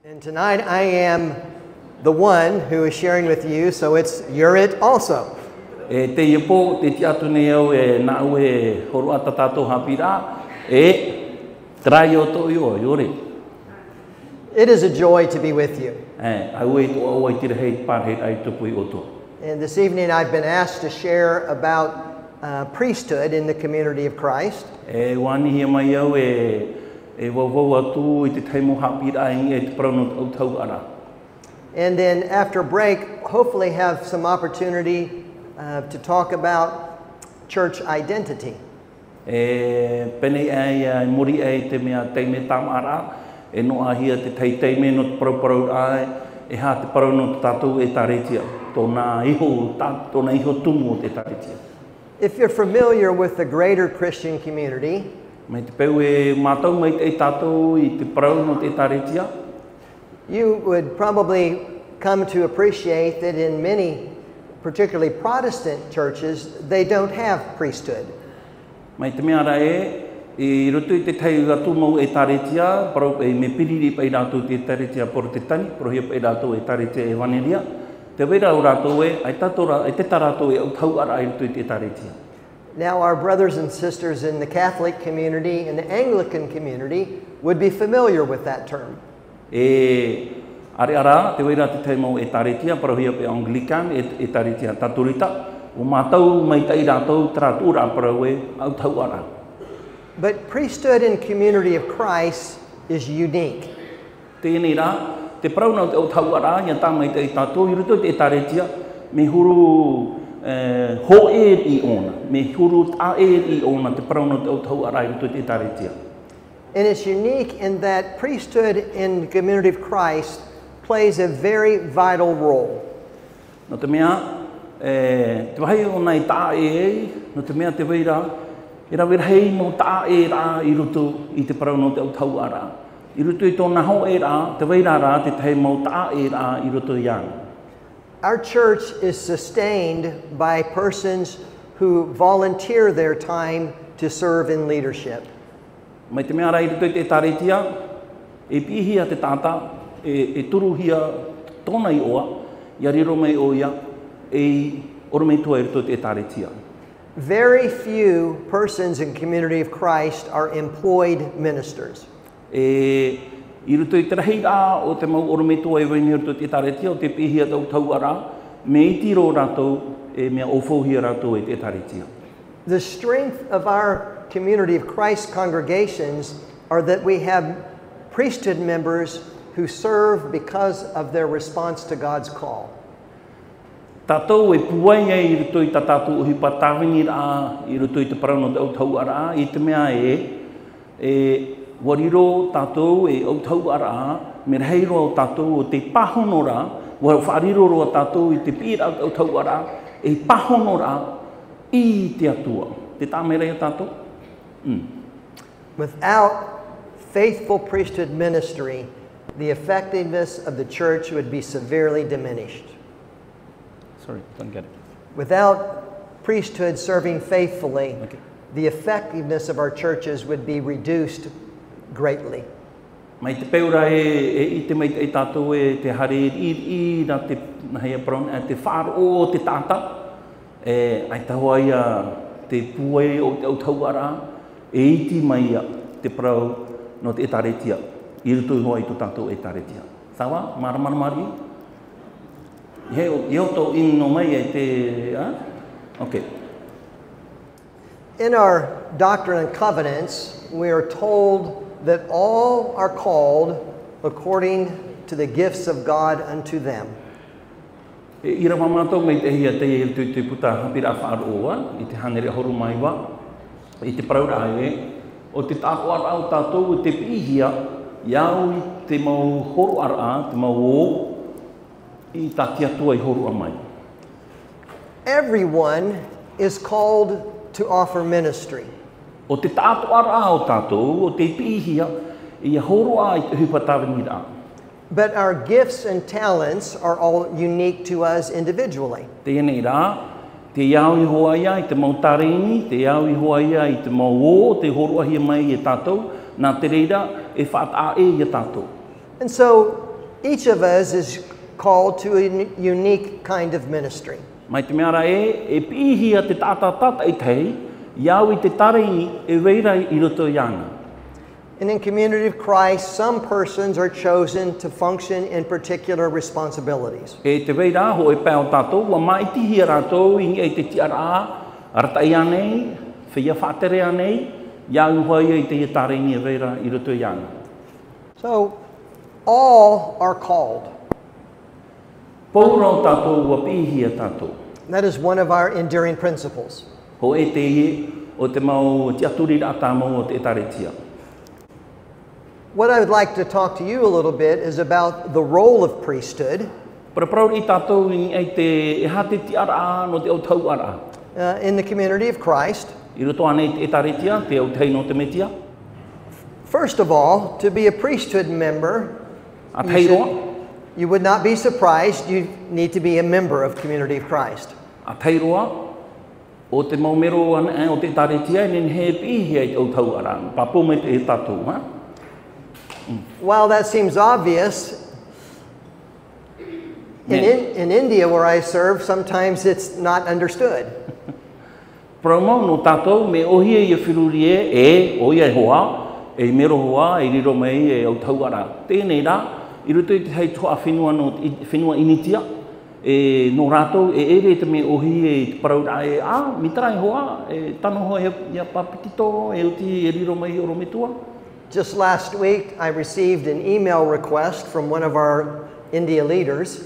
And tonight I am the one who is sharing with you, so it's Euritt also. It is a joy to be with you. And this evening I've been asked to share about priesthood in the community of Christ. And then after break, hopefully have some opportunity to talk about church identity. If you're familiar with the greater Christian community, you would probably come to appreciate that in many, particularly Protestant churches, they don't have priesthood. Now our brothers and sisters in the Catholic community and the Anglican community would be familiar with that term. But priesthood in community of Christ is unique. And it's unique in that priesthood in the community of Christ plays a very vital role. Our church is sustained by persons who volunteer their time to serve in leadership. Very few persons in community of Christ are employed ministers. The strength of our community of Christ congregations are that we have priesthood members who serve because of their response to God's call. Without faithful priesthood ministry, the effectiveness of the church would be severely diminished. Sorry, don't get it. Without priesthood serving faithfully, the effectiveness of our churches would be reduced greatly. Okay. In our Doctrine and Covenants, we are told that all are called according to the gifts of God unto them. Everyone is called to offer ministry. But our gifts and talents are all unique to us individually. And so Each of us is called to a unique kind of ministry. Mai te mea e pihia te tata I tei, iau I te taringi e weira I roto I ana. And in community of Christ, some persons are chosen to function in particular responsibilities. E te weira ho e pēo tātou, wa maitihi rātou I e te tiara aratai anei, whia whātere anei, iau hoi I te taringi e weira I roto I ana. So, all are called. Pōrau tātou wa pihia tātou. That is one of our enduring principles. Ho e te ie o te mau tiaturi rata mau o te taretia. What I would like to talk to you a little bit is about the role of priesthood Paraprau I tātou I te e hate tiara no te au tau ara. in the community of Christ. I roto anei te taretia, te au tei no te metia. First of all, to be a priesthood member, A tei roa. you would not be surprised, you need to be a member of community of Christ. A tei roa, o te maumero ana o te taretia, nen he pihia I te au tau ara. Papo me te e tātou, ha? While that seems obvious, in India where I serve, sometimes it's not understood. Promau no tātou me ohia I whiruri e oia hoa, e mero hoa, e riro mei e au tau ara. Tēnei rā, I roto I te hei toa whenua no whenua initia, e no rātou e ere te me ohi e te parau rā e mi tarai hoa, e tano hoa ia papitito, e uti e riro mei o rometua. Just last week, I received an email request from one of our India leaders.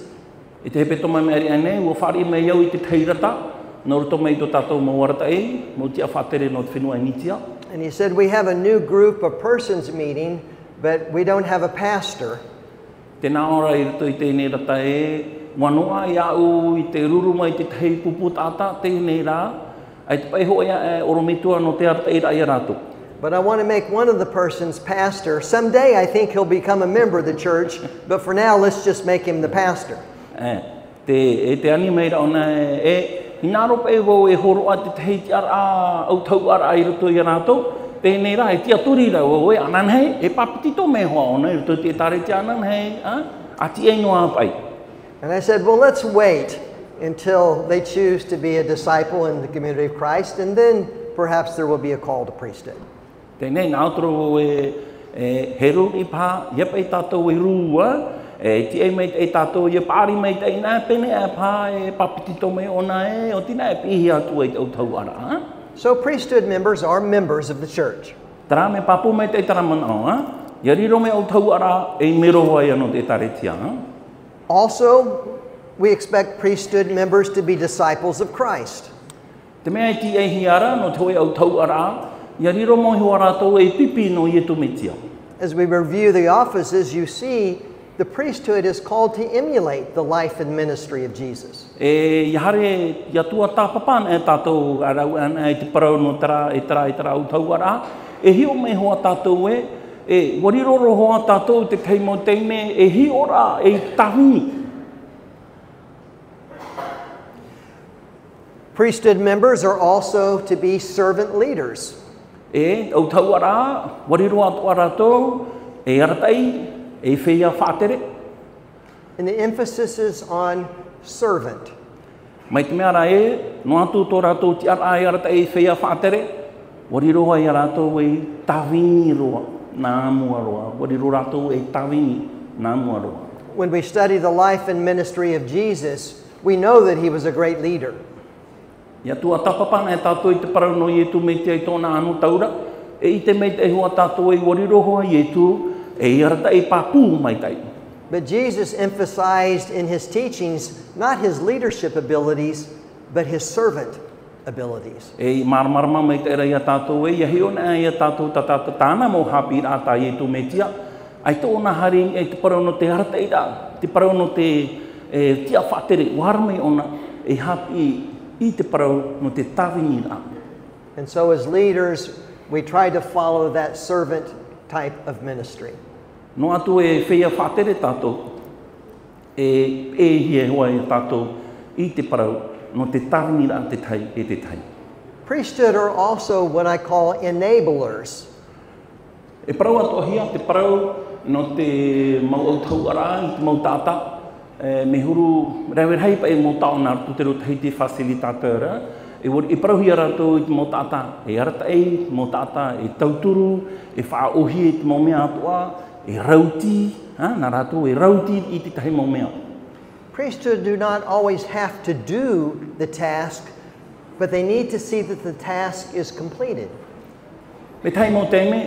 E te hepe toma me ari anei, ua whari mei iau I te teirata, no roto mei to tātou mauarata e, mo tia whatere no te whenua initia. And he said, we have a new group of persons meeting, but we don't have a pastor. Tēnā ora I roto I tēnei rata e, wanoa I au I te ruruma I te tei pupu tāta, tēnei rā, ai te pai hoa ia e orometua no te arata I rai rātou. But I want to make one of the persons pastor. Someday I think he'll become a member of the church, but for now let's just make him the pastor. Te ani meira ona hinaro pe wo e horo a te tei tiara au tau ara I roto I rātou, tēnei rā e tia turi rā o e anan hei, e papitito me hoa ona I roto te tare te anan hei, ati e noa pai. And I said, well, let's wait until they choose to be a disciple in the community of Christ, and then perhaps there will be a call to priesthood. Tēnei nā otoro e heru I pā, ia pai tātou e rūa, ti e mei te tātou ia pāri mei te ina pene e pā e papitito mei ona e, o tina e pihi atu e te tau ara. So priesthood members are members of the church. Tara me papu mei te taramana, ia riro me o tau ara e mero hoa ia no te taretia. Also, we expect priesthood members to be disciples of Christ. Te mea ti e hiara no te o tau ara, ia riro mo hoa rātou e pipi no i e tumetia. As we review the offices, you see the priesthood is called to emulate the life and ministry of Jesus. E hare ia tua tāpapana e tātou arau ana e te parau no tara e tara au tau ara, e hio me hoa tātou e wariroro hoa tātou te keimo teime e hiora e tahuni. Priesthood members are also to be servant leaders. E au tau ara, wariro atu ara tō, e aratai, e whia whātere. And the emphasis is on servant. Mai te mea ra e, no atu tō rātou ti ara e aratai e whia whātere, wariro ai rātou e tawini roa, nā mua roa, wariro rātou e tawini, nā mua roa. When we study the life and ministry of Jesus, we know that he was a great leader. Ia tua tapapana e tātou I te parau no i e tu mei te ai tōna anu taura, e I te mei te hoa tātou e wariro hoa I e tu, e arata e pāpū mai tai. But Jesus emphasized in his teachings not his leadership abilities, but his servant abilities. E marmarama mai te rai a tātou e, ia heona e a tātou tāna mo hapi rāta I e tu mei tia, ai tōna haring e te parau no te arata I rā, te parau no te tia whatere, warmei ona e hapi I te parau no te tawini rā. And so as leaders, we try to follow that servant type of ministry. No atu e whia whatere tātou, e hie hoa e tātou I te parau no te tawini rā te tai e te tai. Priesthood are also what I call enablers. E parau atu hia te parau no te mau au tau ara i te mau tata me huru rewe hei pa e mau taona tu te rote hei te facilitatora e wori i parauhi ara tō i te mau tata e arata e mau tata e tauturu e whaohi e te mau mea atua e rauti nā rātou e rauti i te tahi mau mea. Priesthood do not always have to do the task, but they need to see that the task is completed. Me tai mo te me,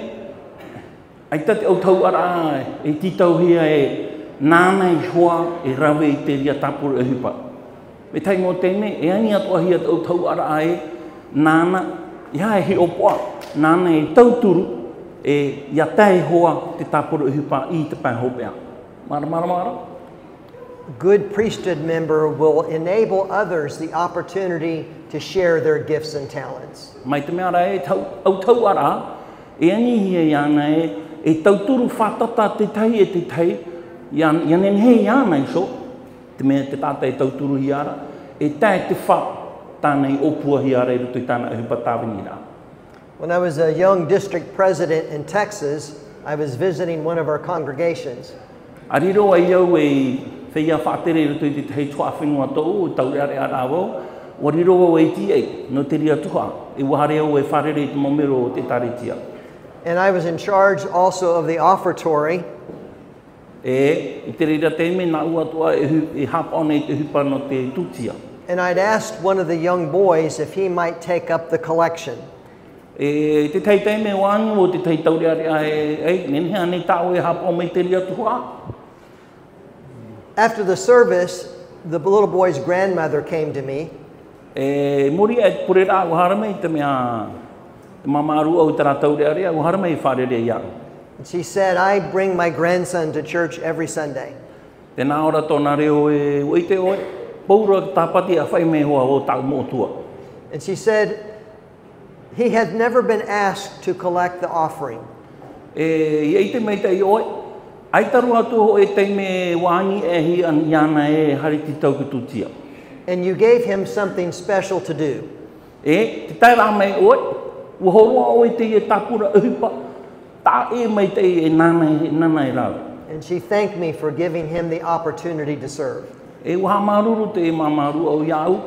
ai tate au tau ara e titau hia e nāna i hoa e rawe i te ria tapuru e hupa. Me tai mo te me, e ani atua hia au tau ara e nāna, ia e he opoa, nāna e tauturu e ia tai hoa te tapuru e hupa i te pai hopea. Mara. Good priesthood member will enable others the opportunity to share their gifts and talents. Mai te mea rai, au tau ara, e ani hia iana e tauturu whatata te tai e te tai, ianen hei iana iso, te mea te tata e tauturu hi ara, e tai te wha tāna i opua hi ara e rutu i tāna e hupa tāwini rā. When I was a young district president in Texas, I was visiting one of our congregations. Ariro ai au e whia whaatere rutu i te hei tua whenua tōu, e taureare ara awau, wariro o e ti e, no te ria tuha, e wahare au e wharere i te momero o te taretia. And I was in charge also of the offertory. I te reira te me nā ua tua e hapa ona i te hupa no te tutia. And I'd asked one of the young boys if he might take up the collection. E te tei te me wāngu o te tei taureare ai, nenhea nei tāo e hapa o me te ria tuha. After the service, the little boy's grandmother came to me. Mori e pure rā uhara mei te mea te mamaru au te rātau rea rea, uhara mei wharere ia. She said, I bring my grandson to church every Sunday. Tēnā ora tōna reo e oite oe, paura tāpati a whai me hoa o tau mōtua. And she said, he had never been asked to collect the offering. Iei te mei tei oe, ai taru atu ho e te me wāngi e hi an iana e hariti tau ki tutia. And you gave him something special to do. Te tai rā mei oe, uhoroa oe te e tapura uhupa, tā e mei te e nana e rau. And she thanked me for giving him the opportunity to serve. E waha maruru te e mamaru au iau,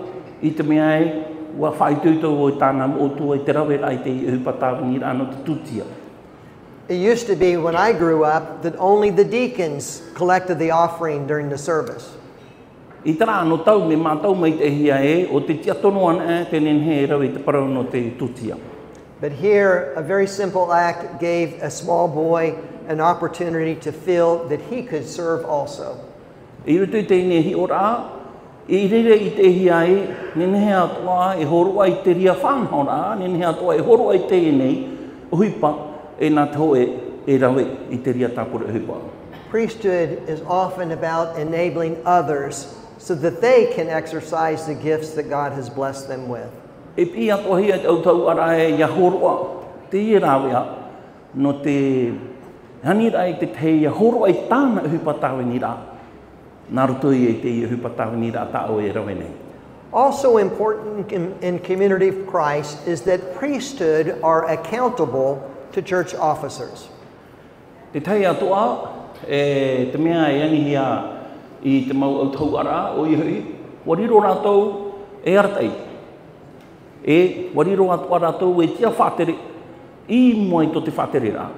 i te mea e, ua whai tūtou o tāna o tua i te rawe rai te e uhupa tāwini rāno te tutia. It used to be when I grew up that only the deacons collected the offering during the service. I te rā no tau me mātau mei te hia e, o te tia tono ana e te nenhe e rawe te parau no te tutia. But here, a very simple act gave a small boy an opportunity to feel that he could serve also. I rutu te nehi o rā, i rere i te hia e, nenhe atua e horoa i te ria whanau rā, nenhe atua e horoa i te nei, uhipa, e nā tau e rawe i te ria tāpura hupa. Priesthood is often about enabling others so that they can exercise the gifts that God has blessed them with. E pi atua hia te autau ara e ia horoa, te i rawea, no te hani rai te te ia horoa i tāna hupa tāwini rā. Nā rutu i te ia hupa tāwini rā tāo e rawe nei. Also important in community of Christ is that priesthood are accountable to church officers. Te tei atua, te mea e ani hia i te mau au tau ara o i hui, wariro rātou e aratai. Wariro atua rātou e tia whātere, i moai to te whātere rā.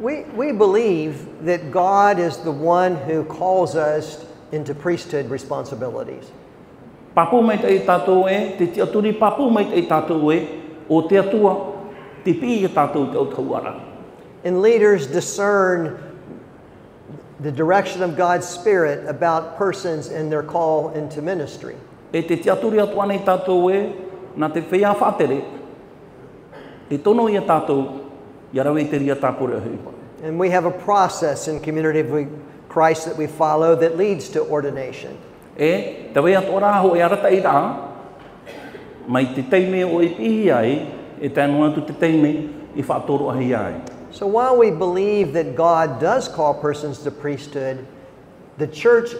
We believe that God is the one who calls us into priesthood responsibilities. Papu mai te tātou e, te tia turi papu mai te tātou e, o te atua, te pi e tātou te au tau ara. And leaders discern the direction of God's Spirit about persons and their call into ministry. E te tia turi atua nei tātou e, nā te whea whātere, e tono i a tātou, i arawe te ria tāpura huipa. And we have a process in community of Christ that we follow that leads to ordination. Te wea tō rāho e arata i rā, mai te teime o e pihi ai, e tēnu atu te teime i whaatoro ahi ai. So while we believe that God does call persons to priesthood, the church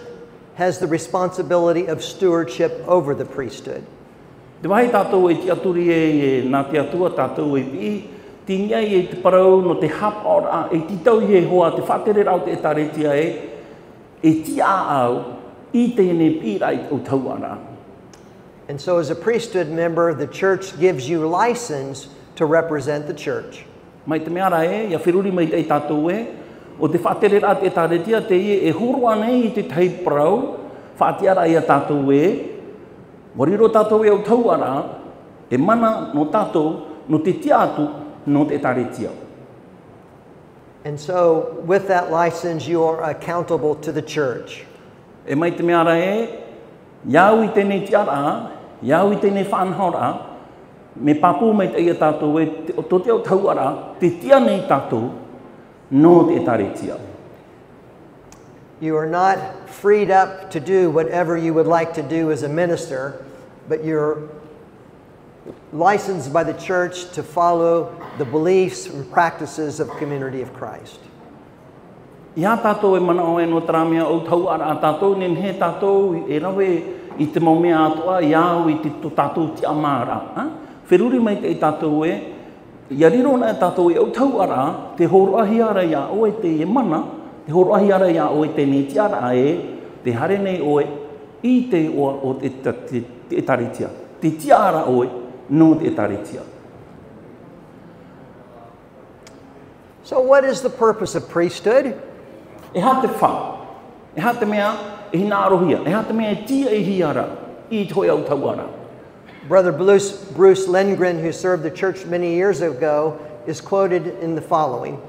has the responsibility of stewardship over the priesthood. Te wahi tātou e te aturi e nā te atua tātou e pihi, tinga I te parau no te hap ora e titau he hoa te whatere rau te taretia e tia au I tēne pira I o tauara. And so as a priesthood member, the church gives you license to represent the church. Mai te mea ia whiruri mai te tātou o te whatere rau te taretia te e hurua nei I te tei parau, whaatiara ia tātou moriro tātou o tauara, e mana no tātou, no te tia atu, no te taretia. And so, with that license, you are accountable to the church. E mai te mea iau I tēnei tiara, iau I tēnei whanhora, me papu mai te ia tātou o te o tauara, te tia nei tātou, no te taretia. You are not freed up to do whatever you would like to do as a minister, but you're licensed by the church to follow the beliefs and practices of Community of Christ. Ia tātou e mana o no tramea o tauara a tātou, nem he tātou e rawe I te maumea atua, iau I te tātou te amara. Whiruri mai te tātou ia riro na tātou o tauara, te horoahi ara ia oe te e mana, te horoahi ara ia oe te ne tiara te hare nei oe, I te o te taretia. Te tiara oe, no te taretia. So what is the purpose of priesthood? E ha te wha, e ha te mea e hina arohia, e ha te mea e tia e hiara I toi au tauara. Brother Bruce Lindgren, who served the church many years ago, is quoted in the following.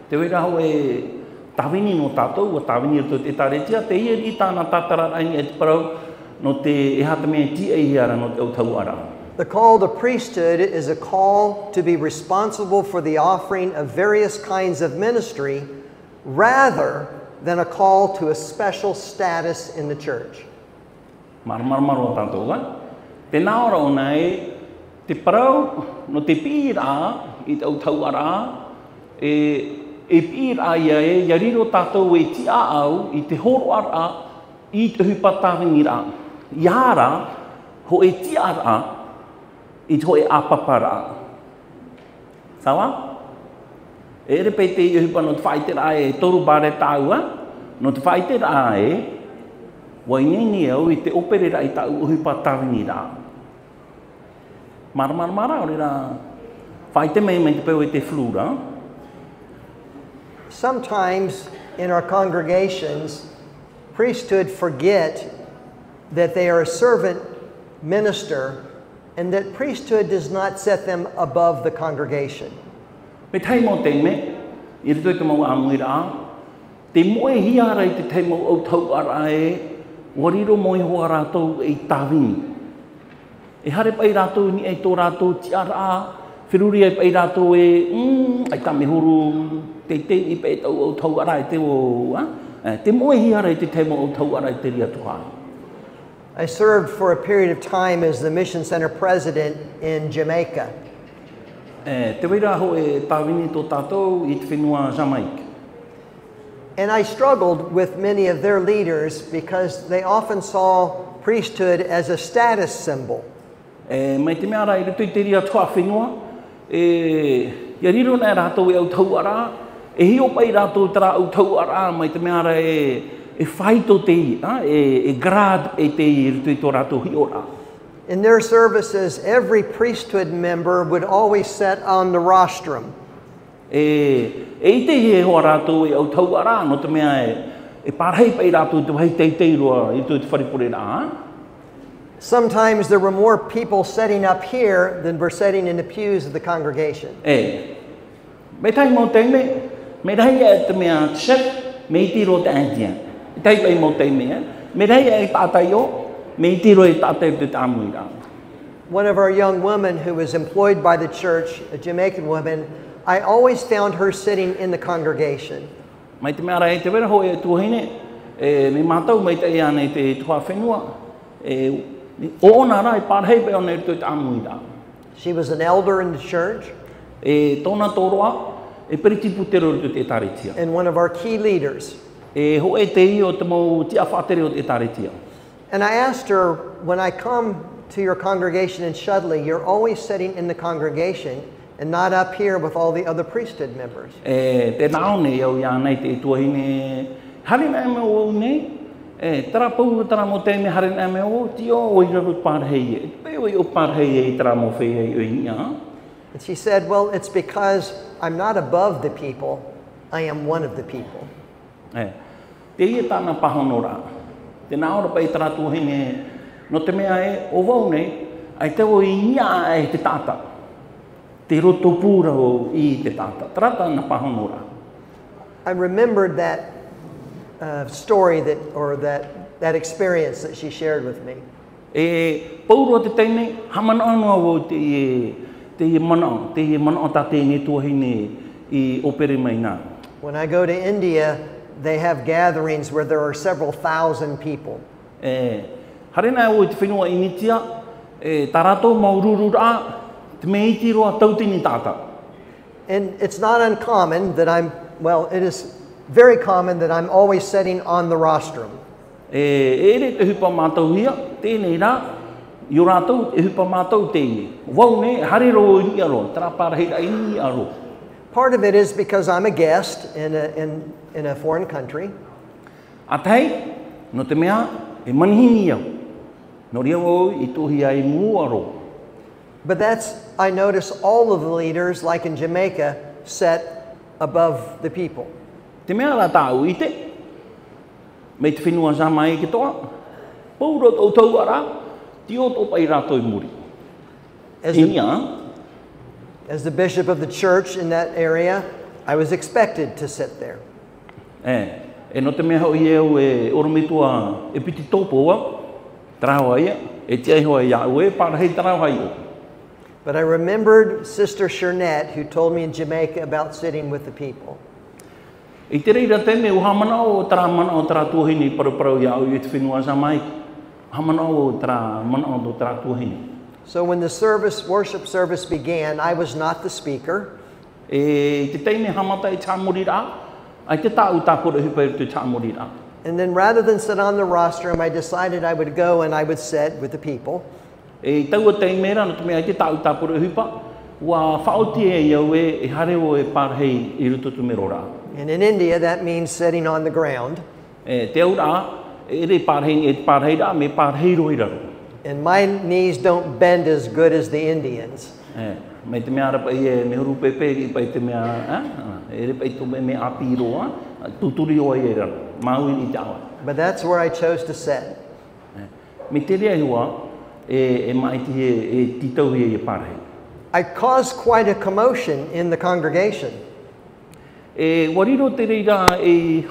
Te wera hau e tawini no tātou, o tawini o te taretia, te I tāna tātara aini e te parau, no te e ha te mea tia e hiara no te au tauara. The call to priesthood is a call to be responsible for the offering of various kinds of ministry rather than a call to a special status in the church. Maramaro tātou, te naora o nei, te parau no te pira I te au tauara, e pira ia ia riro tātou e tia au I te horoara I te hupatawingira. Iara ho e tiara I te ho e apapara. Sawa? E repete I hupa no te whaitera e toru bare tāua, no te whaitera wainini au I te operera I tāu hupa tawingira. Mara, orera whaite mei te peo I te flura. Sometimes in our congregations, priesthood forget that they are a servant minister and that priesthood does not set them above the congregation. Me tai mo te me, I rito te mau amuira, te moe hiara I te te mau au tau ara wariro moe hoa rātou e tāwini. E hare pai rātou ni e tō rātou tiara, whiruri e pai rātou ai tā me huru, te I pai tau au tau ara te o, te moe hiara I te te mau au tau ara te ria tuhai. I served for a period of time as the Mission Center president in Jamaica. Te weira ho e tāwini tō tātou I te whenua Jamaica. And I struggled with many of their leaders because they often saw priesthood as a status symbol. Mai te mea rai rutu I te ria tua whenua, ia riro nei rātou e au tauara, e hio pai rātou tara au tauara, mai te mea rai e whaito te I, e grad e te I rutu I tō rātou hiora. In their services, every priesthood member would always sit on the rostrum. E te he hoa rātou e au tauara, no te mea e parhei pai rātou te wahei teitei roa I tō te wharipure rā. Sometimes there were more people sitting up here than were sitting in the pews of the congregation. Me tai mo te me rei e te mea tshep, me I tiro te antia. E tai pai mo te mea, me rei e tātai o, me I tiro e tātai te tāmuira. One of our young women who was employed by the church, a Jamaican woman, I always found her sitting in the congregation. Mai te mea rei te wera hoi e tuahine, me mātau mai te ea nei te tua whenua, o ona rai pārhei pe o nei te tāmuira. She was an elder in the church. Tōna tōroa, e periti putero o te taretia. And one of our key leaders. Ho e te I o te mau tia whatere o te taretia. And I asked her, when I come to your congregation in Shudley, you're always sitting in the congregation. and not up here with all the other priesthood members. Te nao ne au ia nei te tuahi ne hari na me o nei tara pau tara mo te me hari na me o ti o i raru parhei e pe o parhei e tara mo fe e o ia. And she said, well, it's because I'm not above the people, I am one of the people. Te ia tāna pahonora. Te nāora pai tara tuahi ne no te mea e o wau nei ai te o i ia e te tata. Te roto pūra o I te tata. Trata na pahonora. I remembered that story that experience that she shared with me. E pauro te teine hamana anua o te mana ta te ne tuahi ne I opere mai nā. When I go to India, they have gatherings where there are several thousand people. Hare nā o te whenua initia tarato maururu rā te me iti roa tautini tata. And it's not uncommon that it is very common that I'm always sitting on the rostrum. Ere te hupa mātou hia, tēnei rā, I o rātou e hupa mātou tēnei. Wau ne, hare ro I aro, tara parahira I aro. Part of it is because I'm a guest in a foreign country. A tei, no te mea, e manihini au. No ria o I tohi ai mū aro. But I notice all of the leaders, like in Jamaica, set above the people. Te mea rā tāu I te, me te whenua zama e ki toa, paura tau tau ara, ti o tō pai rātou I muri. As the bishop of the church in that area, I was expected to sit there. E no te mea hoi eo e oromitua e piti tōpua, trawa ia, e te aihoa ia ue, parahei trawa ia. But I remembered Sister Shernette, who told me in Jamaica about sitting with the people. I te reira te me o hamana o tara tuahini paraparau ia au I te whenua zamai. Hamana o tara mana o tara tuahini. So when the worship service began, I was not the speaker. E te teine hamata I tāmuri rā, ai te tāu tāpura hupa I te tāmuri rā. And then rather than sit on the rostrum, I decided I would go and I would sit with the people. E taua tei mera no te mea te tāu tāpura hupa, wa whaoti e iau e hare o e parhei I rututu mero rā. And in India, that means sitting on the ground. Te au rā, e re parhei rā, me parhei roi raro. And my knees don't bend as good as the Indians. Me te mea rapa I me huru pepe I pai te mea, e re pai to me api roa, tuturi o e raro, maui I te awa. But that's where I chose to sit. Me te rea hua, e maiti e titauhi e parhei. I caused quite a commotion in the congregation. E wariro te reira e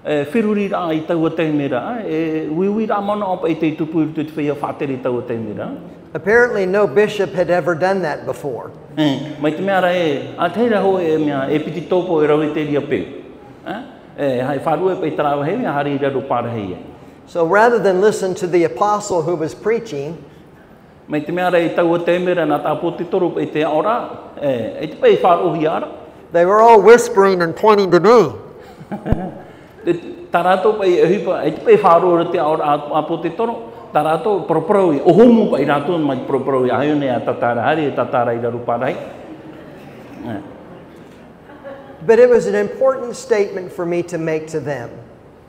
whiruri rā I taua te mera, e wiwi rā mana opa I te tupu te whea whātere taua te mera. Apparently no bishop had ever done that before. Mai te mea ra a teira ho e mea, e piti tōpo e rau e te ria peu. Hai wharu e pei tarawa hei, hari I raro pārhei e. So rather than listen to the apostle who was preaching, mai te mea ra e taua te mera nā tāpo te toro e te aora, e te pei wharohi ara. They were all whispering and pointing to me. Tarato pai e hipa, e te pei wharo te aora apo te toro, tarato proproi, o homu pai rato mai proproi, aione a tatara, hari e tatara I raro pārhei. But it was an important statement for me to make to them.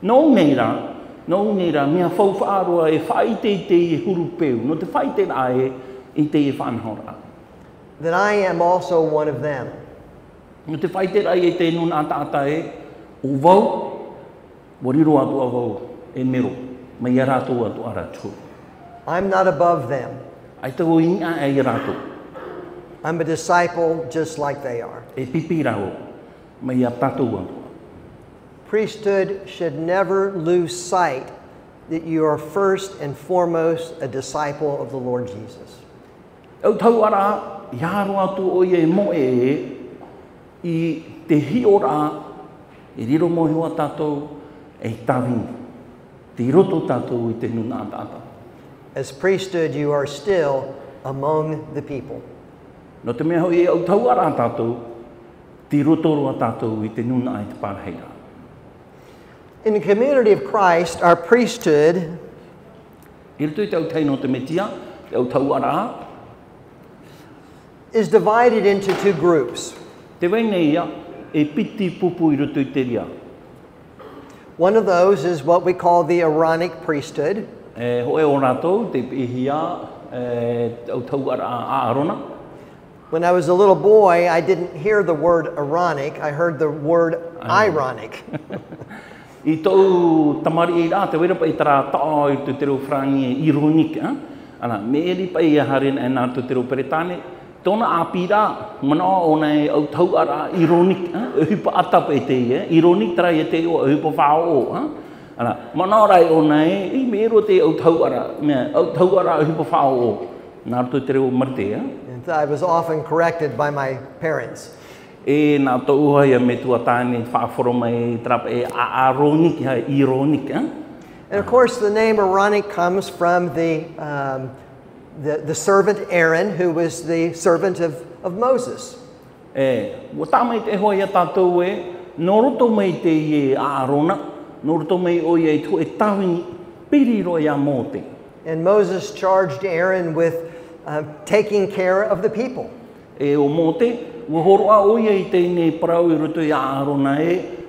No neira, mea whau whaaroa e whaite te huru peu, no te whaite rā I te whanhora. That I am also one of them. No te whaite rā e te nuna ata e, o wau, wariro atu a wau, e mero, mai a rātou atu a rātou. I'm not above them. Ai tau inga e rātou. I'm a disciple just like they are. E pipi rao, mai a tātou atu. Priesthood should never lose sight that you are first and foremost a disciple of the Lord Jesus. Au tau ara, iaro atu o e mo I te hiora, e riro mo hiwa tātou, e tawi, te roto tātou I te nuna tātou. As priesthood, you are still among the people. No te mea hoi e au tau ara tātou, te roto roa tātou I te nuna I te pārheira. In the community of Christ, our priesthood is divided into two groups. Te waine ia e piti pupu I roto I te ria. One of those is what we call the Aaronic priesthood. Hoe o rātou te pihia au tau ara a Arona. When I was a little boy, I didn't hear the word Aaronic, I heard the word ironic. I tau tamari I rā te wera pa I tara tao I te reo frangi ironic. Ana, me eri pa I harin e nā te reo peretane. Tōna api rā, mana o nei au tau ara ironic. Hupa atapa e te ia. Ironic tara I te o hupa whao. Ana, mana o rai o nei, I me ero te au tau ara. Mea, au tau ara hupa whao. Nā te reo marite. And I was often corrected by my parents. E nā tō uhai me tuatāne whaaforo mai trapa e ironic, ironic. And of course, the name Aaronic comes from the servant Aaron, who was the servant of Moses. Wa tāmai te hoi a tātou nō roto mai te I Arona, nō roto mai o I tu e tawini piri roi a mōte. And Moses charged Aaron with taking care of the people. O mōte, wa horoa o I te nei parau I roto I Arona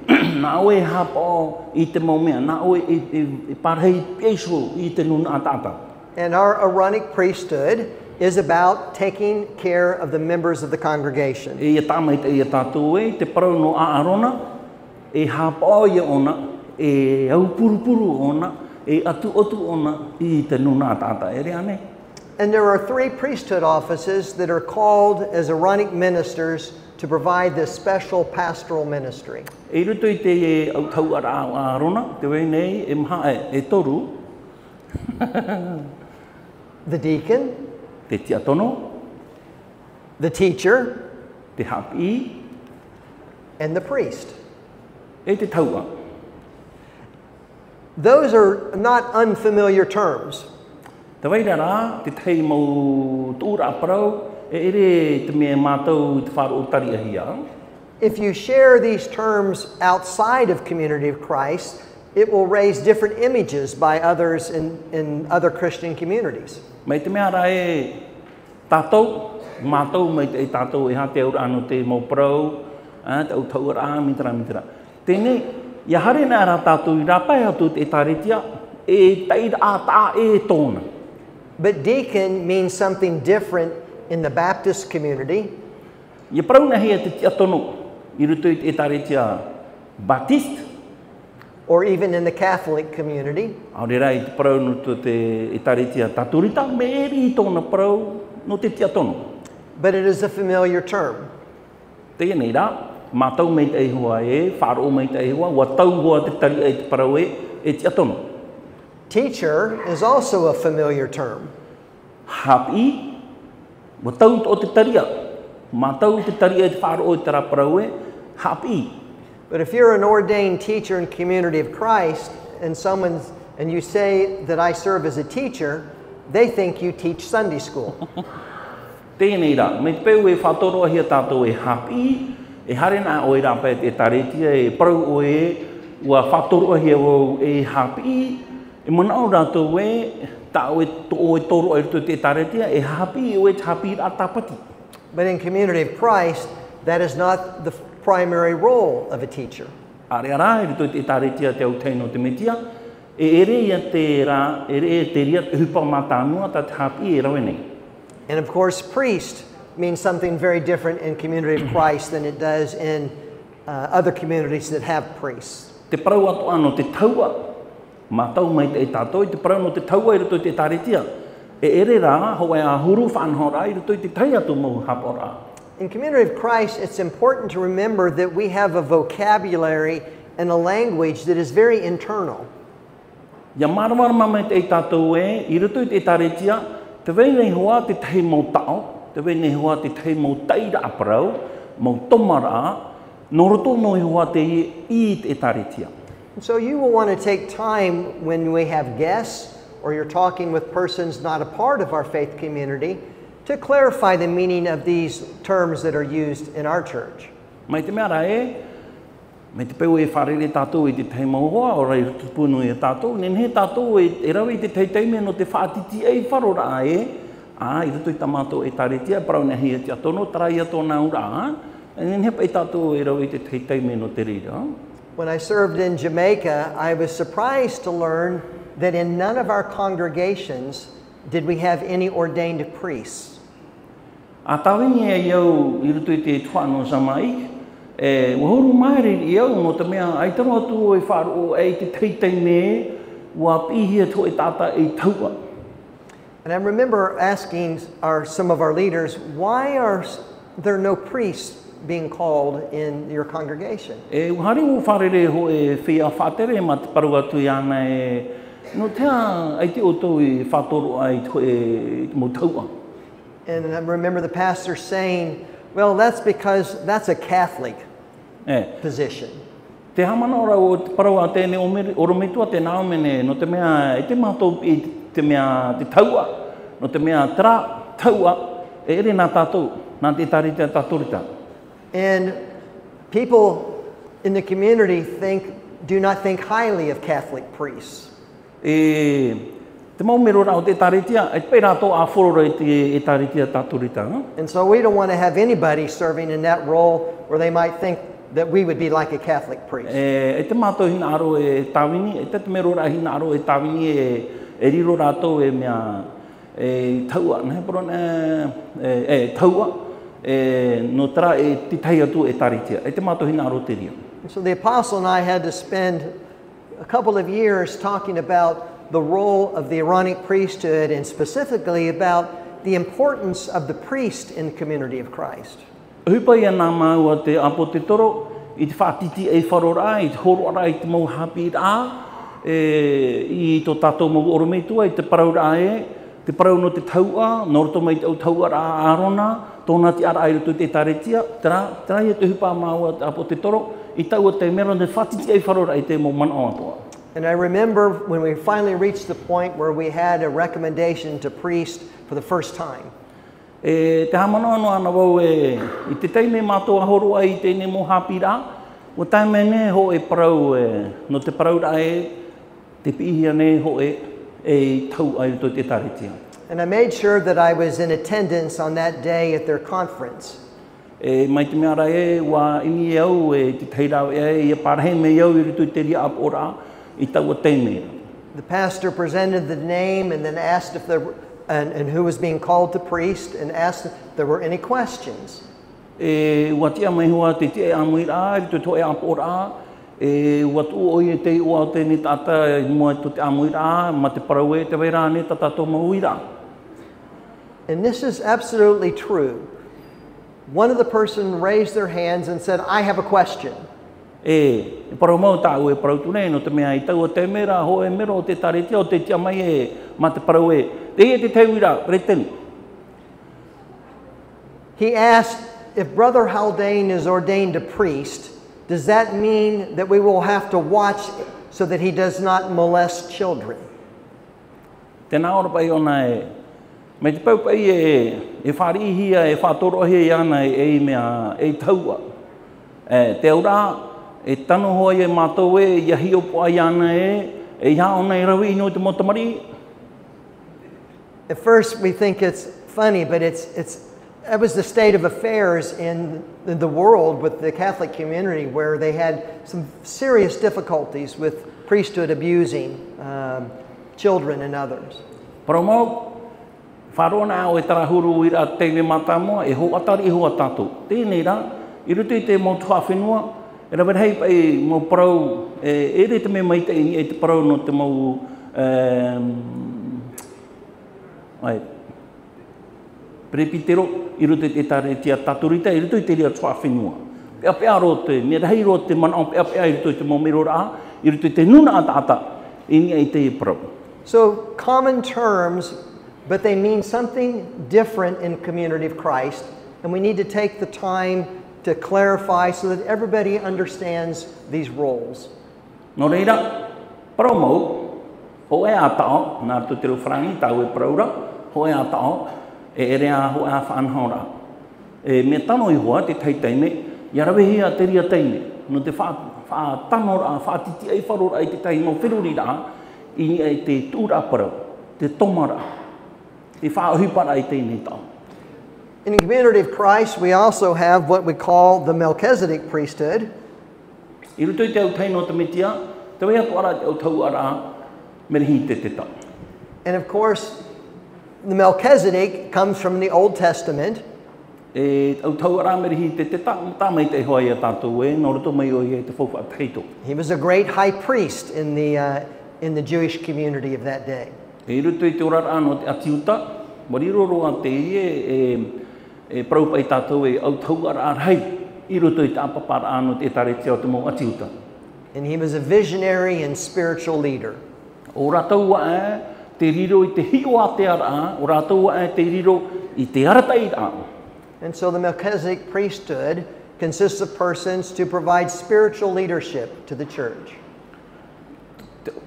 nā oe hapa I te maumea, nā oe I parhei peso I te nuna atata. And our Aaronic priesthood is about taking care of the members of the congregation. E tāmai te tātou te parau no Arona, e hapa ia ona, e au purupuru ona, e atu ona I te nuna atata. E rea ne? And there are 3 priesthood offices that are called as Aaronic ministers to provide this special pastoral ministry. E ruto I te au tau ara Arona, te wei nei e maha e toru. The deacon, Te tiatono, the teacher, te hapi, and the priest. e te taua. Those are not unfamiliar terms. Te waira rā, te tei mau tūra parau, e ere te mea mātou te whāro o tari ahia. If you share these terms outside of Community of Christ, it will raise different images by others in other Christian communities. Mai te mea rā e tātou, mātou mai te tātou e hate aura anu te mau parau, te au tau rā, mitara. Tēnei, ia hare nā rā tātou I rā pai atu te tāretia, e teira a tā e tōna. But deacon means something different in the Baptist community. Ia parau na hea te tiatono, I ruto I te tāretia Baptist, or even in the Catholic community. Aore rai te parau no te tāretia tāturita, me eri tōna parau no te tiatono. But it is a familiar term. Te nei rā, mātou mei te ihua whāro mei te ihua, wa tau hoa te tari e te parau e tiatono. Teacher is also a familiar term. Hapi, wa tau o te taria, mātou te tari e te whāro e te rā parau hapi. But if you're an ordained teacher in Community of Christ and you say that I serve as a teacher, they think you teach Sunday school. Tēnei rā, me te peu e whātoro ahia tātou e hapi, e hare nā oe rā pai te taretia e parau oe, ua whātoro ahia o e hapi, e mana o rātou tā oe toro e ruto te taretia, e hapi oe te hapi rā tāpati. But in Community of Christ, that is not the primary role of a teacher. Are rā, e ruto te taretia te au teino te metia, e ere ia te rā, ere te ria hupa mātānua tā te hapi e rawe nei. And of course, priest means something very different in Community of Christ than it does in other communities that have priests. Te parau atu ano te taua, mātau mai te tātou, te parau no te taua i ruto te taretia, e ere rā, hoa a huru whanho rā, i ruto te tai atu mau hapo rā. In Community of Christ, it's important to remember that we have a vocabulary and a language that is very internal. Ia maramarama mai te tātou I ruto te taretia, te wei nei hoa te tei mau tao, te wei nei hoa te tei mau teira aparau, mau tomara, no roto no hoa te I te taretia. So you will want to take time when we have guests or you're talking with persons not a part of our faith community to clarify the meaning of these terms that are used in our church. Mai te mea rā me te peu e wharere tātou I te tei mau hoa, o rai tupunu e tātou, nen he tātou e rawi te teiteime no te whaatiti e wharo rā I rutu I tamato e taritia, parau ne hia tia tono, taraia tōna ura, and hepa I tātou e rau I te teiteime no te rira. When I served in Jamaica, I was surprised to learn that in none of our congregations did we have any ordained priests. A tawini e iau I rutu I te tuano samai, wahoru maere I iau no te mea, ai taro atu e whaaro e te teiteime, wa pihia to e tata e taua. And I remember asking some of our leaders, why are there no priests being called in your congregation? E hari o wharere ho e whia whatere ma te paru atu I ana e no tea ai te oto I whatoro ai to e mo taua. And I remember the pastor saying, well, that's because that's a Catholic position. Te hamana ora o te paru a tēne o rometua te naomene no te mea e te mātou I te mea te taua, no te mea tra taua e ere nā tātou, nā te tarita tātorita. And people in the community do not think highly of Catholic priests. Te maumero rao te taritia, e pera tō a whorora e taritia tātorita. And so we don't want to have anybody serving in that role where they might think that we would be like a Catholic priest. E te mātou hina aro e tāwini, e te mero rā hina aro e tāwini e riro rātou e mea e taua, nahe porona taua, no tera e titei atu e taritia. E te mātou hina aro te ria. So the apostle and I had to spend a couple of years talking about the role of the Aaronic priesthood and specifically about the importance of the priest in the community of Christ. Hupa ia nā maua te apo te toro, I te whātiti e wharora, I te horo ara, I te mau hapi rā, I tō tātou mau oromeitua, I te parau rā te parau no te taua, noroto mai te au taua rā ārona, tōna te ara airotu te taretia, tera ia te hupa maua te apo te toro, I taua te mero ne whātiti e wharora I te mau mana o atua. And I remember when we finally reached the point where we had a recommendation to priest for the first time. Te hamana anō ana wau I te teime mātua horoa I tēne mō hapi rā, o taime ne ho e parau no te parau rā te pihia ne ho e tau ai to te taretia. And I made sure that I was in attendance on that day at their conference. Mai te mea rā wa imi e au te teirau I parahe me au I rutu te ria ap ora I tau o teime. The pastor presented the name and then asked if there were and who was being called to priest and asked if there were any questions. Wa tia mai hoa te te amui rā, te toe apo rā, wa tu oi te ua te ni tata mua to te amui rā, ma te parau te wei rā ne tata tō maui rā. And this is absolutely true. One of the person raised their hands and said, I have a question. E parau mau tāu e parau tūnei no te mea I tau o te mera ho e mero o te taretia o te tia mai ma te parau te te teuira, reteni. He asked, if Brother Haldane is ordained a priest, does that mean that we will have to watch so that he does not molest children? Tēnā ora pai ona me te pau pai e wharihia, e whatorohe ana mea taua. Te aura, e tano hoa mātou iahi opo ai ana ia ona rawi ino te motamari. At first we think it's funny, but that was the state of affairs in the world with the Catholic community where they had some serious difficulties with priesthood abusing children and others. Paromau, wharona au e tarahuru ira teime mātāmoa, e ho atari e ho atato. Tēnei rā, I rutu te mō tuha whenua, e rawe hei pai mō parau, e re te me maita I te parau no te mau, prepitero, I rutu te taretia taturita, I rutu te ria tuha whenua. Pea pea ro te, me rei ro te mana pea pea I rutu te mō mero rā, I rutu te nuna ata I te parau. So, common terms, but they mean something different in the community of Christ, and we need to take the time to clarify so that everybody understands these roles. No reira, parau mau, ho e atao, nā tu te rewharangi, tau e paraura, ho e atao, e rea ho e whaanhaura. Me tano I hoa te teiteime, ia rawe hea te ria teime, no te whaatanora, whaatiti ei wharora I te teime o whiruri rā, I te tūra parau, te tomara. I whaahipa ai tēnei tau. In the community of Christ, we also have what we call the Melchizedek priesthood. I ruto I te au taino te mitia, te wea tuara te au tau ara merihi te tau. And of course, the Melchizedek comes from the Old Testament. E au tau ara merihi te tau, tā mai te hoa ia tātou e, nō roto mai o ia te whauwha teito. He was a great high priest in the Jewish community of that day. E ruto I te orara anō te atiuta, wariroroa te e praupai tātou e au tau ara arhei, I roto I te apapara anō te taretia o te mō atiuta. And he was a visionary and spiritual leader. O rātou wa e, te riro I te hio a te ara, o rātou wa e te riro I te arata I ra. And so the Melchizedek priesthood consists of persons to provide spiritual leadership to the church.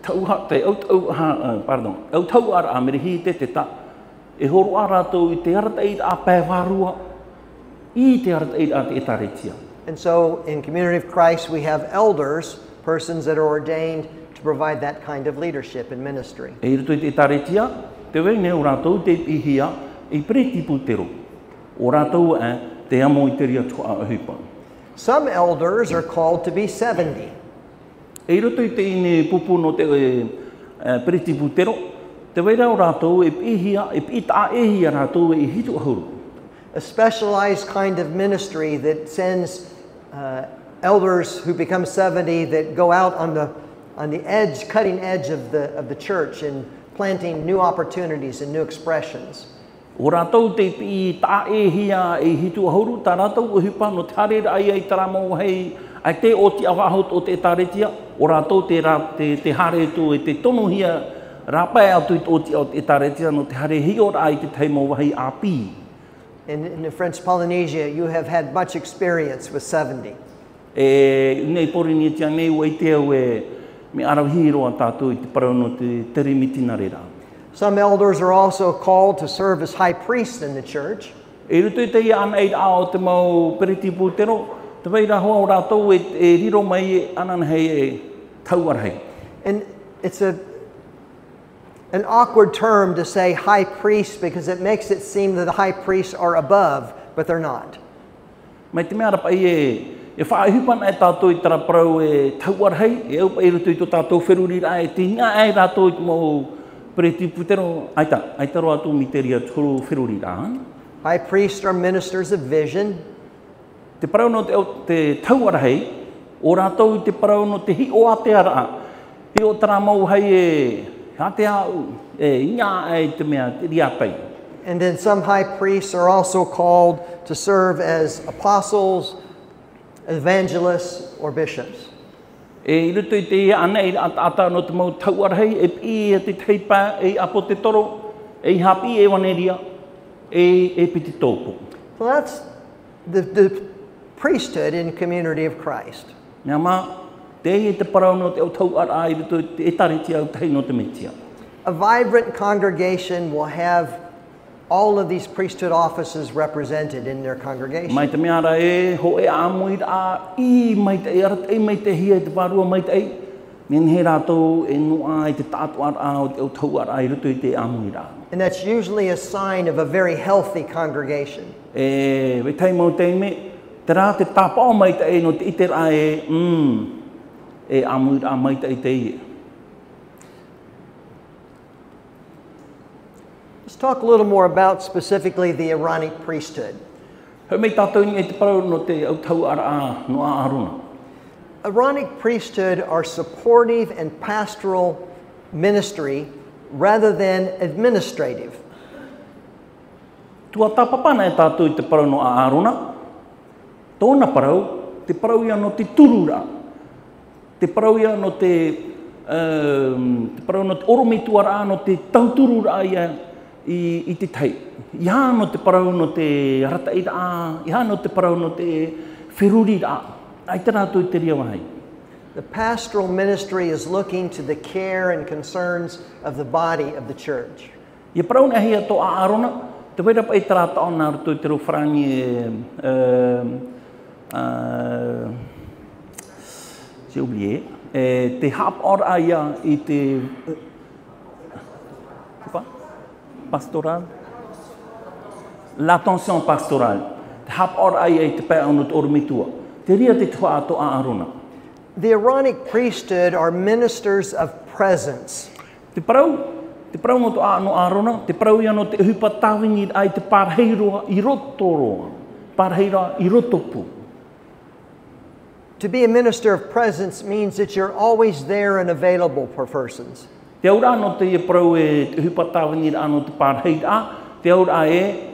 Au tau ara merihi te ta, e horo a rātou I te arata I ra pēwārua, I te arata I ra te taretia. And so in Community of Christ we have elders, persons that are ordained to provide that kind of leadership and ministry. E rito I te taretia, te wei ne o rātou te pihia I preti putero. O rātou e te amo I te ria tua ahupa. Some elders are called to be 70. E roto I te ine pupu no te preti putero, te wei rau rātou e pihia, e pita ehia rātou e hitu ahuru. A specialized kind of ministry that sends elders who become 70 that go out on the edge, cutting edge of the church and planting new opportunities and new expressions. O rātou te pi tā e hia e hitu ahuru, tā rātou o hipa no te harera ai ai tara mō hei, ai te o te awahot o te taretia, o rātou te hare tu e te tono hia rāpai atu I o te taretia no te hare hior ai te teimo wahi api. In the French Polynesia, you have had much experience with 70. E nei Polynesia nei wai te au e me arawhiro a tātou I te parau no te terimitina rera. Some elders are also called to serve as high priests in the church. E ruto I te ia ana I a o te mau periti pūtero, te wei rahoa o rātou e riro mai e anana hei e tauarhei. And it's an awkward term to say high priest because it makes it seem that the high priests are above, but they're not. Mai te mea rapai e whaahupana e tātou I tara parau e tauarhei, e aupa I ruto I tō tātou wherurira e te ngā e rātou I te mau periti pūtero, aita roa tō miteria tōru wherurira. High priests are ministers of vision. Te parau no te tauarhei, o rātou I te parau no te hi o a te ara, hi o tara mau hei e hate au, e inga e te mea te riapai. And then some high priests are also called to serve as apostles, evangelists, or bishops. E ruto I te ia ana I ata no te mau tauarhei, e pi e te teipa, e apo te toro, e hapi e waneria, e piti tōpo. So that's the priesthood in Community of Christ. Nā mā, te e te parau no te au tauara I ruto e tariti au tei no te mitia. A vibrant congregation will have all of these priesthood offices represented in their congregation. Mai te meara e, ho e amoid a I mai te e arat e mai te hia e te wārua mai te e, nen he rātou e noa I te tātua a o te au tauara I ruto I te amoid a. And that's usually a sign of a very healthy congregation. E, wei tei mau te me, te rā te tāpao mai te e no te itera e, e amoid a mai te e te e. Let's talk a little more about specifically the Aaronic priesthood. Hau mei tātou ni e te parau no te au tauara a no a aruna. Aaronic priesthood are supportive and pastoral ministry rather than administrative. Tua tāpapana e tātou I te parau no a aruna, tōna parau, te parau ia no te turura, te parau ia no te parau no te orometuara no te tauturura ia I te tei. Ia no te parau no te rata ira a, ia no te parau no te wherurira a. Ai te rātou I te ria wahai. The pastoral ministry is looking to the care and concerns of the body of the church. Ia parau na hea tō a arona, te waira pa I te rata o nā rātou I te ro wharangi j'ai oublié, te hap ora ia I te pastoral. l'attention pastorale. Hap or ai te pe anu te ormitua. Te ria te tua ato a arona. The Aaronic priesthood are ministers of presence. Te parau mo to anu arona, te parau ia no te uhipa tawingi ai te parheiroa I roto roa. Parheira I roto pu. To be a minister of presence means that you're always there and available for persons. Te aura no te parau te uhipa tawingi anu te parheira, te aura e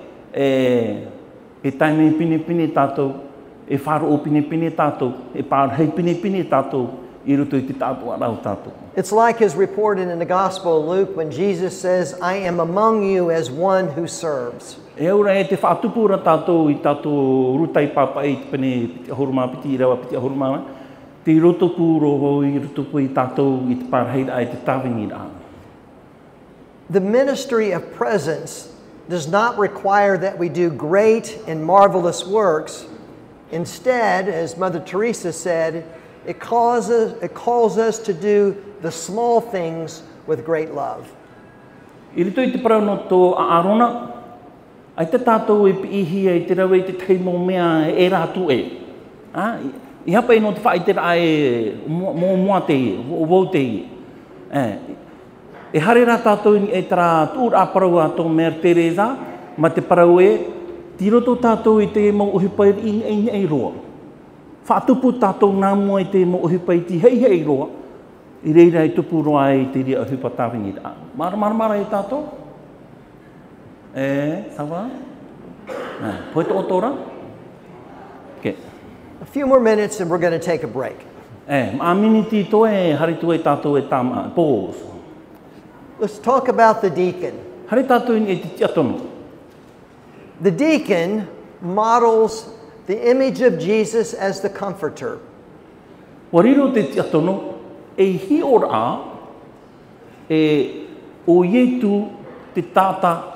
taime pini tātou, e wharo o pini tātou, e parhei pini tātou, I roto I te tātou arau tātou. It's like is reported in the Gospel of Luke when Jesus says, I am among you as one who serves. E aura e te whaatupura tātou I tātou rutai papa I te pene piti ahuruma, piti irawa, piti ahuruma, te roto pūro hou I roto pu I tātou I te parheira ai te tāwingi rā. The ministry of presence does not require that we do great and marvelous works. Instead, as Mother Teresa said, it calls us to do the small things with great love. I rito I te parau no tō aarona, ai te tātou e piihi e te rau e te teimo mea e rātu e. I hapa I no te whai te rā e mō mua te i, o wau te i. E hare rā tātou e te rā tūra parau a tō Mère Teresa, ma te parau e, tiroto tātou I te mau uhipai I roa. Whaatupu tātou nā mua I te mau uhipai ti hei roa. I reira I tupu roa I te ria uhipa tāwingi rā. Mara I tātou? Sawa? Poe tō tora? Okay. A few more minutes and we're going to take a break. A miniti tō e haritu e tātou e tāma. Pause. Let's talk about the deacon. Hare tātou I te tiatono. The deacon models the image of Jesus as the comforter. Wariro te tiatono e hi ora e o ietu te tata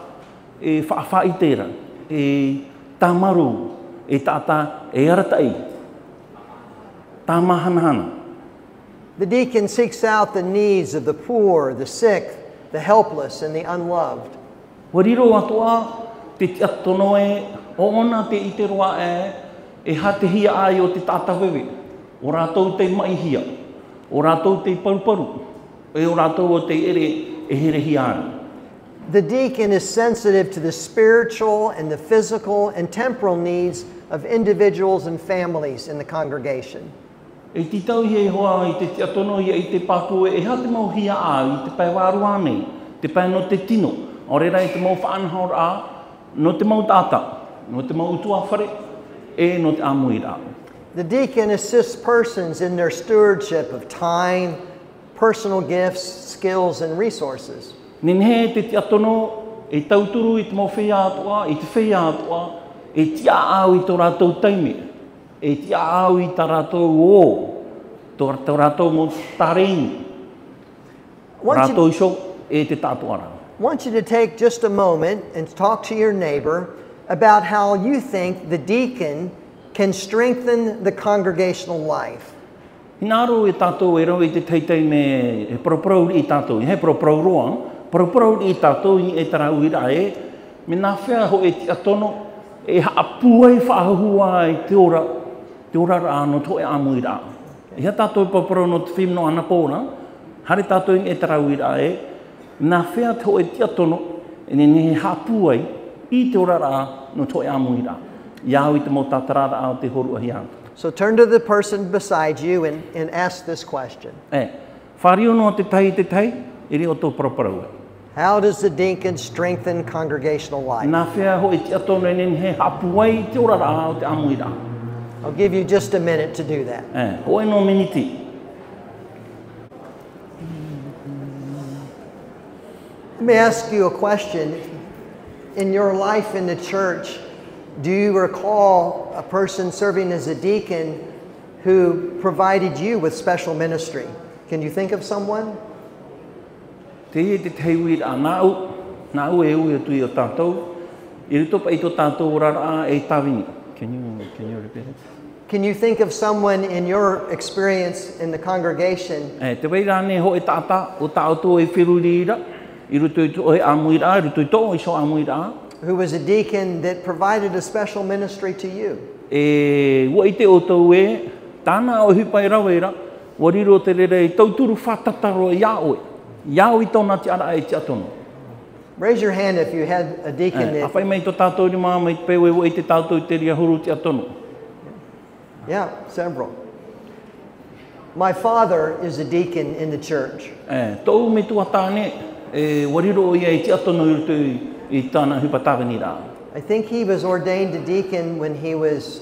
e whaaitera, e tamaru, e tata e aratai, tamahanahana. The deacon seeks out the needs of the poor, the sick, the helpless, and the unloved. Wariro atua te tiatono e o ona te iteroa e hate hia ai o te tata wewe. O rātou te maihia, o rātou te paruparu, e o rātou o te ere e here hiara. The deacon is sensitive to the spiritual and the physical and temporal needs of individuals and families in the congregation. E titau hei hoa I te tiatono I te paku e hate mau hia a I te pai wārua nei, te pai no te tino, o reira I te mau whaanhaur a, no te mau tata, no te mau utua whare, e no te amui rā. The deacon assists persons in their stewardship of time, personal gifts, skills, and resources. Ninhe te tiatono e tauturu I te mau whea atua, I te whea atua, e tia au I tō rātou taime, e tia au I tā rātou o, tō rātou mo tāreini, rātou iso e te tātuara. I want you to take just a moment and talk to your neighbor about how you think the deacon can strengthen the congregational life. Hinaro e tātou e rau I te teitei me e proprau I tātou, he proprau roa, proprau I tātou I e tarau I rae, me nā whea ho e te atono, e haapuai whaahua I te ora rā no to e amu I rā. E hea tātou e proprau no te whim no ana pōna, hare tātou I e tarau I rae, nā whea te ho e te atono, e ne haapuai I te ora rā no to e amu I rā. Iau I te mo tātarara au te horu ahi atu. So turn to the person beside you and ask this question. Whario no te tai, e re o tō proparau. How does the deacon strengthen congregational life? Nā whea ho e te atono e he hapuai te ora rā au te amu I rā. I'll give you just a minute to do that. Hoi no miniti. Let me ask you a question. In your life in the church, do you recall a person serving as a deacon who provided you with special ministry? Can you think of someone? Te e te teiwi rā nāu e ui tui o tātou. I rito pa I tō tātou rara e tāwini. Can you repeat it? Can you think of someone in your experience in the congregation? Te wei rāne ho e tāta o tātou e whiruri ira. I ruto I tō e amui rā, I ruto I tō I so amui rā. who was a deacon that provided a special ministry to you. Wa i te o tau e, tāna o hipai raweira, wariro te rere i tauturu whatataro i aoe. Iao i tōna te ara e te atono. Raise your hand if you had a deacon that... Awhai mei tō tātou ni maa mei te pewe o i te tātou i te ria huru te atono. Yeah, several. My father is a deacon in the church. Tōu me tua tāne, wariro o ia i te atono i tāna hupatawani rā. I think he was ordained a deacon when he was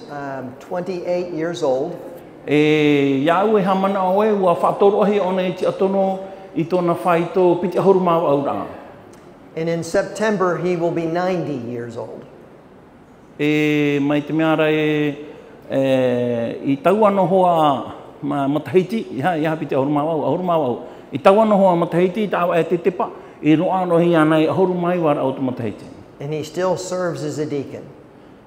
28 years old. Iau e hamana o e, ua whatorohi ona i te atono i tōna whaito piti ahuru mau au rā. And in September, he will be 90 years old. Mai te meara i tau ano hoa matahiti, iha piti ahuru mau au. I tau ano hoa matahiti, i tāwa e te tepa, i roa rohi ana i ahuru mai wara au te matahiti. And he still serves as a deacon.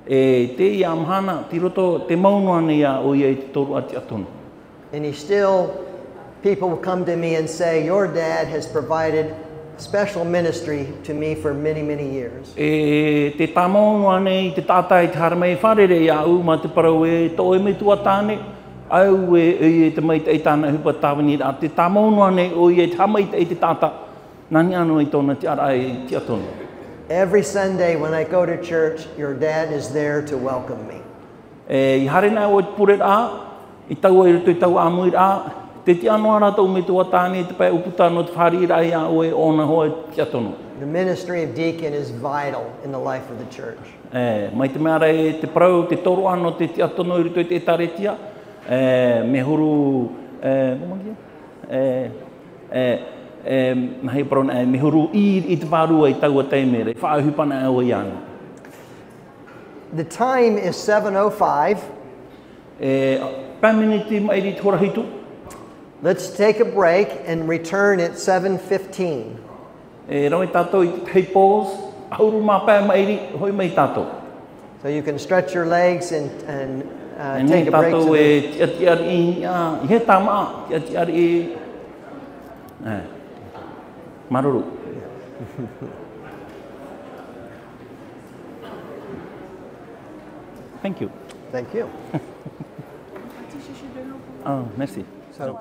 Te ia amhana, ti roto te maunua ni ia o ia i te toru ati atono. And he still, people will come to me and say, your dad has provided special ministry to me for many, many years. Te tā maunua nei, te tātai te haramei wharere ia au ma te parau e tō e me tua tāne, au e te maita i tāna hupa tāwani rā. Te tā maunua nei o i te hamaita i te tāta, nani anu i tōna te ara i te atono. Every Sunday when I go to church, your dad is there to welcome me. I harena o te pure rā, i tau e ruto i tau amui rā, te te anoa rā tau me tua tāne, te pai uputa no te whari rā ia o e ona hoa te atono. The ministry of deacon is vital in the life of the church. Mai te mea rei te parau, te toro ano te atono i ruto i te taretia, me huru, hei parona, me huru i te wārua i taua teimere, whaahupana e o iana. The time is 7:05. Paminiti mai ri torahitu. Let's take a break and return at 7:15. Rau tātou i te pause, auru mā pā mai ri, hoi mai tātou. So you can stretch your legs and take a break. Tātou e tiari i he tāma, tiari i maruru. Thank you. Thank you. Oh, merci. So,